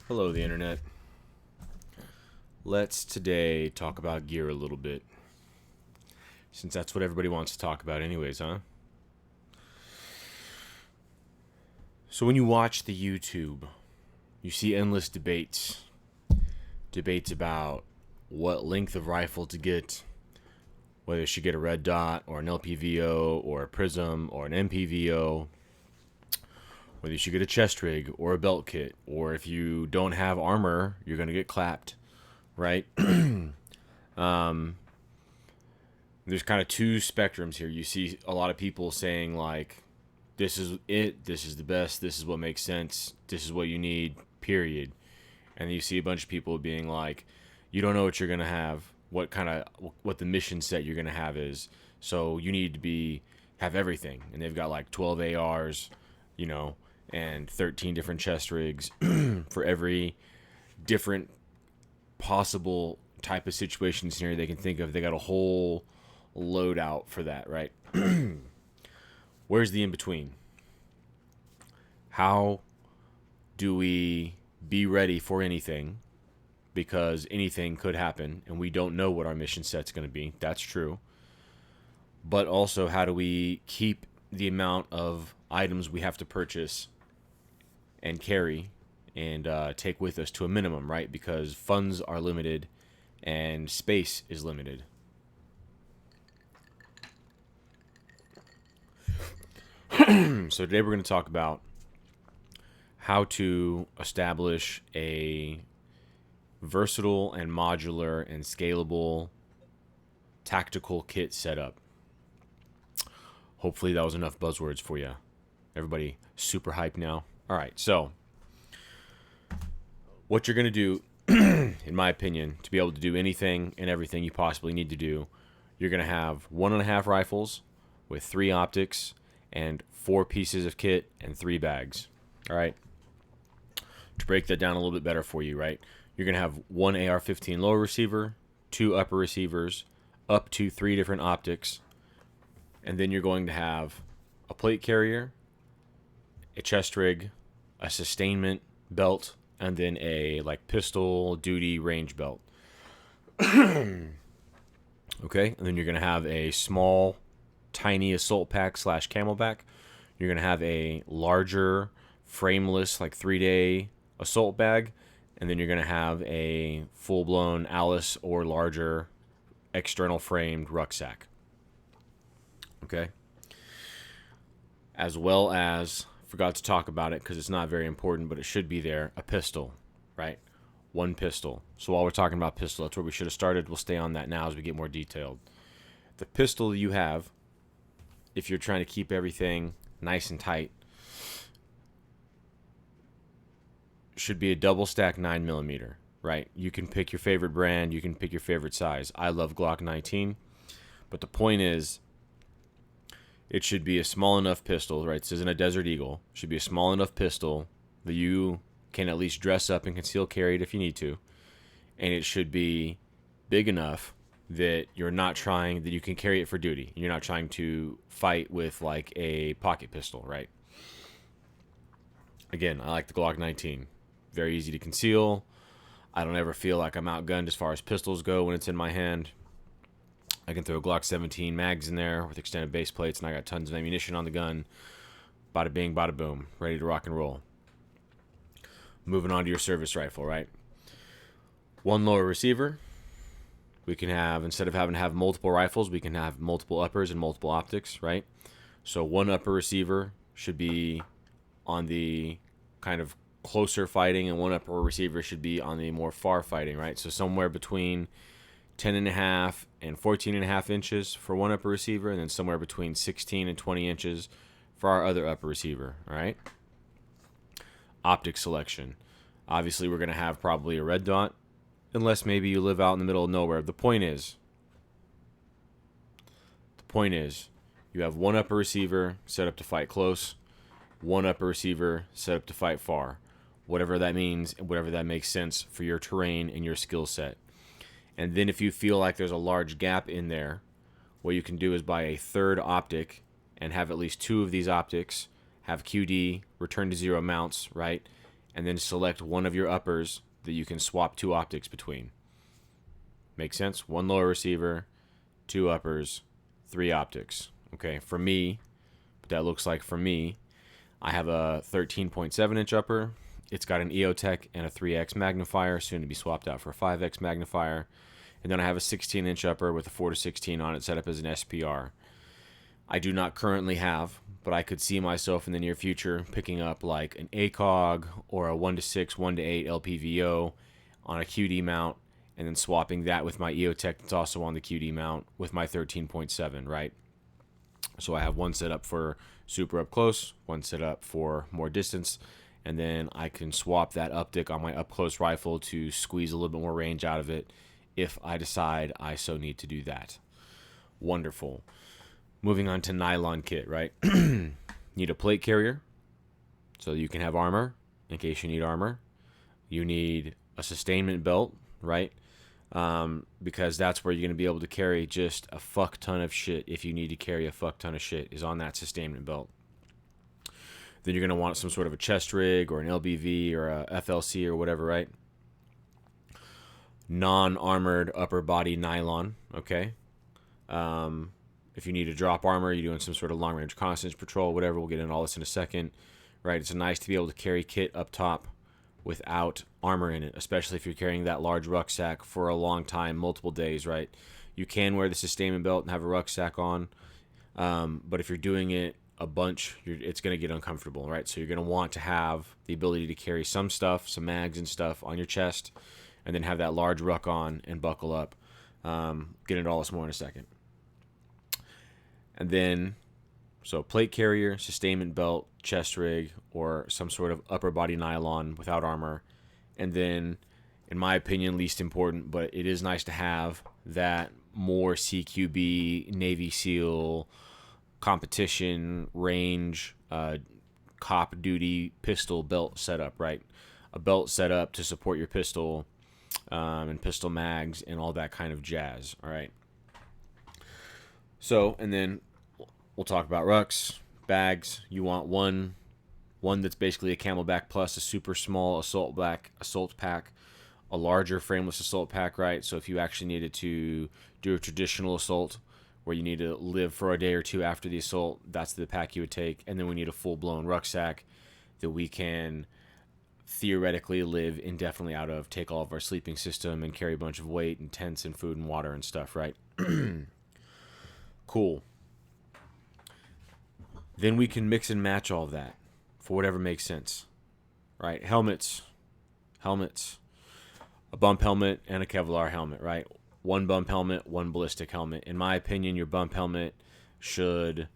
Hello, the internet. Let's today talk about gear a little bit, since that's what everybody wants to talk about, anyways, huh? So, when you watch the YouTube, you see endless debates about what length of rifle to get, whether you should get a red dot or an LPVO or a prism or an MPVO, whether you should get a chest rig or a belt kit, or if you don't have armor, you're going to get clapped, right? There's kind of two spectrums here. You see a lot of people saying, like, this is it, this is the best, this is what makes sense, this is what you need, period. And then you see a bunch of people being like, you don't know what you're going to have, what the mission set you're going to have is, so you need to have everything. And they've got like 12 ARs, and 13 different chest rigs for every different possible type of situation scenario they can think of. They got a whole loadout for that, right? Where's the in between? How do we be ready for anything? Because anything could happen and we don't know what our mission set's going to be. That's true. But also, how do we keep the amount of items we have to purchase and carry and take with us to a minimum, right? Because funds are limited and space is limited. So today we're going to talk about how to establish a versatile and modular and scalable tactical kit setup. Hopefully that was enough buzzwords for you. Everybody super hyped now? All right, so what you're going to do, in my opinion, to be able to do anything and everything you possibly need to do, you're going to have 1.5 rifles with 3 optics and 4 pieces of kit and 3 bags. All right. To break that down a little bit better for you, right? You're going to have 1 AR-15 lower receiver, 2 upper receivers, up to 3 different optics, and then you're going to have a plate carrier, a chest rig, a sustainment belt, and then a pistol duty range belt. Okay, and then you're going to have a small, tiny assault pack / camelback. You're going to have a larger, frameless, 3-day assault bag, and then you're going to have a full-blown Alice or larger external framed rucksack. Okay? As well as, forgot to talk about it because it's not very important, but it should be there, a pistol, right? 1 pistol. So while we're talking about pistol, that's where we should have started. We'll stay on that now as we get more detailed. The pistol you have, if you're trying to keep everything nice and tight, should be a double stack 9mm, right? You can pick your favorite brand, you can pick your favorite size. I love Glock 19, but the point is, it should be a small enough pistol, right? This isn't a Desert Eagle. It should be a small enough pistol that you can at least dress up and conceal carry it if you need to. And it should be big enough that that you can carry it for duty. You're not trying to fight with a pocket pistol, right? Again, I like the Glock 19. Very easy to conceal. I don't ever feel like I'm outgunned as far as pistols go when it's in my hand. I can throw Glock 17 mags in there with extended base plates, and I got tons of ammunition on the gun. Bada bing, bada boom. Ready to rock and roll. Moving on to your service rifle, right? 1 lower receiver. We can have, instead of having to have multiple rifles, we can have multiple uppers and multiple optics, right? So 1 upper receiver should be on the kind of closer fighting, and 1 upper receiver should be on the more far fighting, right? So somewhere between 10.5 and 14.5 inches for 1 upper receiver, and then somewhere between 16 and 20 inches for our other upper receiver, all right? Optic selection. Obviously, we're going to have probably a red dot, unless maybe you live out in the middle of nowhere. The point is, you have 1 upper receiver set up to fight close, 1 upper receiver set up to fight far. Whatever that means, whatever that makes sense for your terrain and your skill set. And then if you feel like there's a large gap in there, what you can do is buy a 3rd optic and have at least 2 of these optics have QD, return to 0 mounts, right? and then select one of your uppers that you can swap 2 optics between. Make sense? 1 lower receiver, 2 uppers, 3 optics. Okay, for me, what that looks like for me, I have a 13.7 inch upper. It's got an EOTech and a 3x magnifier, soon to be swapped out for a 5x magnifier. And then I have a 16 inch upper with a 4-16 on it, set up as an SPR. I do not currently have, but I could see myself in the near future picking up like an ACOG or a 1-6, 1-8 LPVO on a QD mount, and then swapping that with my EOTech that's also on the QD mount with my 13.7, right? So I have one set up for super up close, one set up for more distance, and then I can swap that optic on my up close rifle to squeeze a little bit more range out of it if I decide I so need to do that. Wonderful. Moving on to nylon kit, right? Need a plate carrier so you can have armor in case you need armor. You need a sustainment belt, right? Because that's where you're going to be able to carry just a fuck ton of shit. If you need to carry a fuck ton of shit, is on that sustainment belt. Then you're going to want some sort of a chest rig or an LBV or a FLC or whatever, right? Non-armored upper body nylon, okay? If you need to drop armor, you're doing some sort of long-range reconnaissance patrol, whatever. We'll get into all this in a second, right? It's nice to be able to carry kit up top without armor in it, especially if you're carrying that large rucksack for a long time, multiple days, right? You can wear the sustainment belt and have a rucksack on, but if you're doing it a bunch, it's going to get uncomfortable, right? So you're going to want to have the ability to carry some stuff, some mags and stuff on your chest, and then have that large ruck on and buckle up. Get into all this more in a second. And then, so plate carrier, sustainment belt, chest rig, or some sort of upper body nylon without armor. And then, in my opinion, least important, but it is nice to have that more CQB, Navy SEAL, competition, range, cop duty pistol belt setup, right? A belt set up to support your pistol and pistol mags and all that kind of jazz, all right? So, and then we'll talk about rucks, bags. You want one that's basically a Camelback Plus, a super small assault pack, a larger frameless assault pack, right? So if you actually needed to do a traditional assault where you need to live for a day or two after the assault, that's the pack you would take. And then we need a full-blown rucksack that we can theoretically live indefinitely out of, take all of our sleeping system and carry a bunch of weight and tents and food and water and stuff, right? Cool. Then we can mix and match all of that for whatever makes sense, right? Helmets, a bump helmet and a Kevlar helmet, right? One bump helmet, one ballistic helmet. In my opinion, your bump helmet should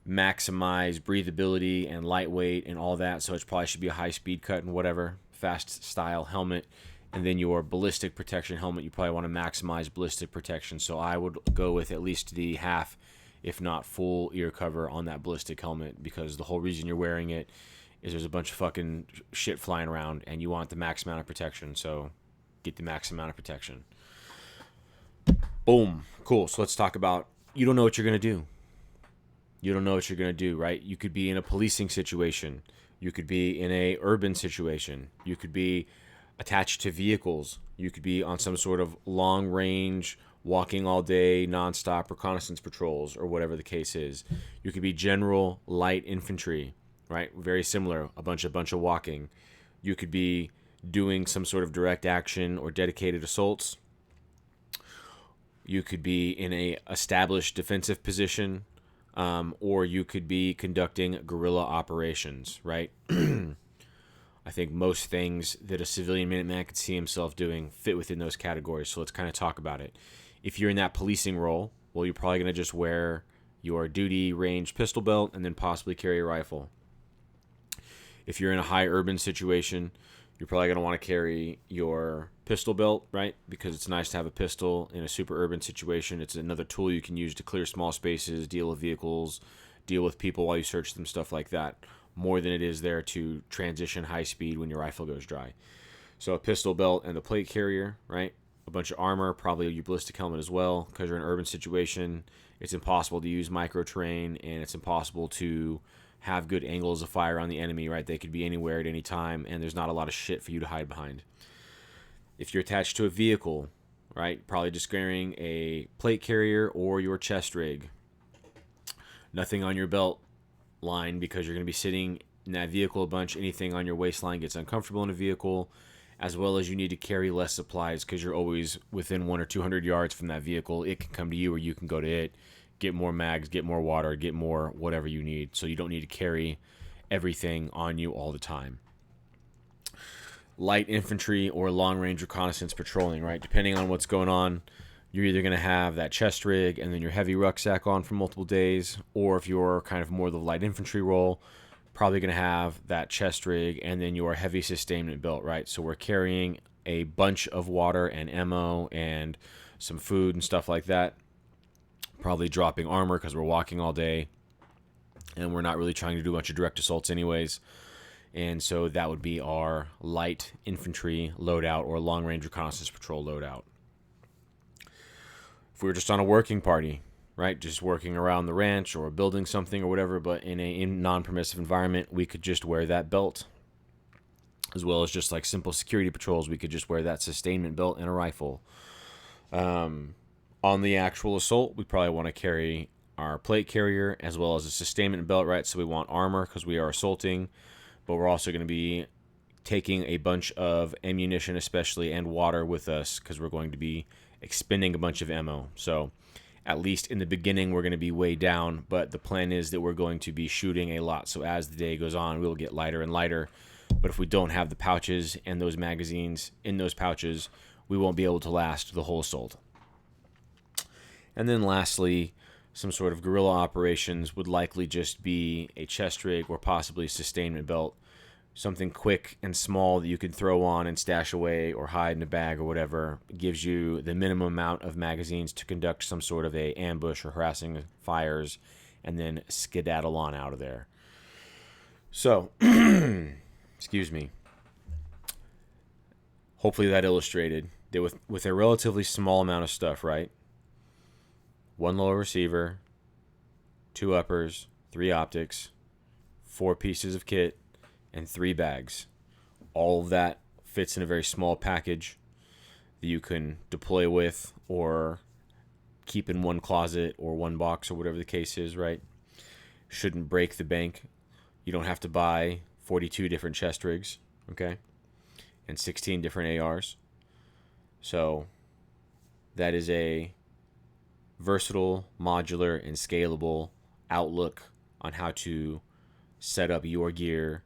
maximize breathability and lightweight and all that, so it probably should be a high-speed cut and whatever, fast-style helmet. And then your ballistic protection helmet, you probably want to maximize ballistic protection. So I would go with at least the half, if not full, ear cover on that ballistic helmet, because the whole reason you're wearing it is there's a bunch of fucking shit flying around and you want the max amount of protection. So get the max amount of protection. Boom. Cool. So let's talk about, you don't know what you're going to do. You don't know what you're going to do, right? You could be in a policing situation. You could be in a urban situation. You could be attached to vehicles. You could be on some sort of long range, walking all day, nonstop reconnaissance patrols, or whatever the case is. You could be general light infantry, right? Very similar, a bunch of walking. You could be doing some sort of direct action or dedicated assaults. You could be in a established defensive position, or you could be conducting guerrilla operations, right? I think most things that a civilian Minuteman could see himself doing fit within those categories. So let's kind of talk about it. If you're in that policing role, well, you're probably going to just wear your duty range pistol belt and then possibly carry a rifle. If you're in a high urban situation, you're probably going to want to carry your pistol belt, right? Because it's nice to have a pistol in a super urban situation. It's another tool you can use to clear small spaces, deal with vehicles, deal with people while you search them, stuff like that, more than it is there to transition high speed when your rifle goes dry. So a pistol belt and the plate carrier, right? A bunch of armor, probably your ballistic helmet as well, because you're in an urban situation. It's impossible to use micro terrain, and it's impossible to have good angles of fire on the enemy, right? They could be anywhere at any time, and there's not a lot of shit for you to hide behind. If you're attached to a vehicle, right, probably just carrying a plate carrier or your chest rig. Nothing on your belt line because you're going to be sitting in that vehicle a bunch. Anything on your waistline gets uncomfortable in a vehicle, as well as you need to carry less supplies because you're always within 100 or 200 yards from that vehicle. It can come to you or you can go to it, get more mags, get more water, get more whatever you need. So you don't need to carry everything on you all the time. Light infantry or long-range reconnaissance patrolling, right? Depending on what's going on, you're either going to have that chest rig and then your heavy rucksack on for multiple days, or if you're kind of more the light infantry role, probably going to have that chest rig and then your heavy sustainment belt, right? So we're carrying a bunch of water and ammo and some food and stuff like that. Probably dropping armor because we're walking all day and we're not really trying to do a bunch of direct assaults anyways. And so that would be our light infantry loadout or long-range reconnaissance patrol loadout. If we were just on a working party, right, just working around the ranch or building something or whatever, but in a non-permissive environment, we could just wear that belt. As well as just like simple security patrols, we could just wear that sustainment belt and a rifle. On the actual assault, we probably want to carry our plate carrier as well as a sustainment belt, right? So we want armor because we are assaulting. But we're also going to be taking a bunch of ammunition, especially, and water with us because we're going to be expending a bunch of ammo. So at least in the beginning, we're going to be way down, but the plan is that we're going to be shooting a lot. So as the day goes on, we'll get lighter and lighter. But if we don't have the pouches and those magazines in those pouches, we won't be able to last the whole assault. And then lastly, some sort of guerrilla operations would likely just be a chest rig or possibly a sustainment belt. Something quick and small that you can throw on and stash away or hide in a bag or whatever. It gives you the minimum amount of magazines to conduct some sort of a ambush or harassing fires and then skedaddle on out of there. So, excuse me. Hopefully that illustrated that with a relatively small amount of stuff, right? 1 lower receiver, 2 uppers, 3 optics, 4 pieces of kit, and 3 bags. All of that fits in a very small package that you can deploy with or keep in one closet or one box or whatever the case is, right? Shouldn't break the bank. You don't have to buy 42 different chest rigs, okay? And 16 different ARs. So that is a versatile, modular, and scalable outlook on how to set up your gear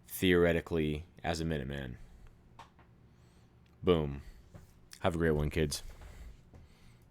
theoretically as a Minuteman. Boom. Have a great one, kids.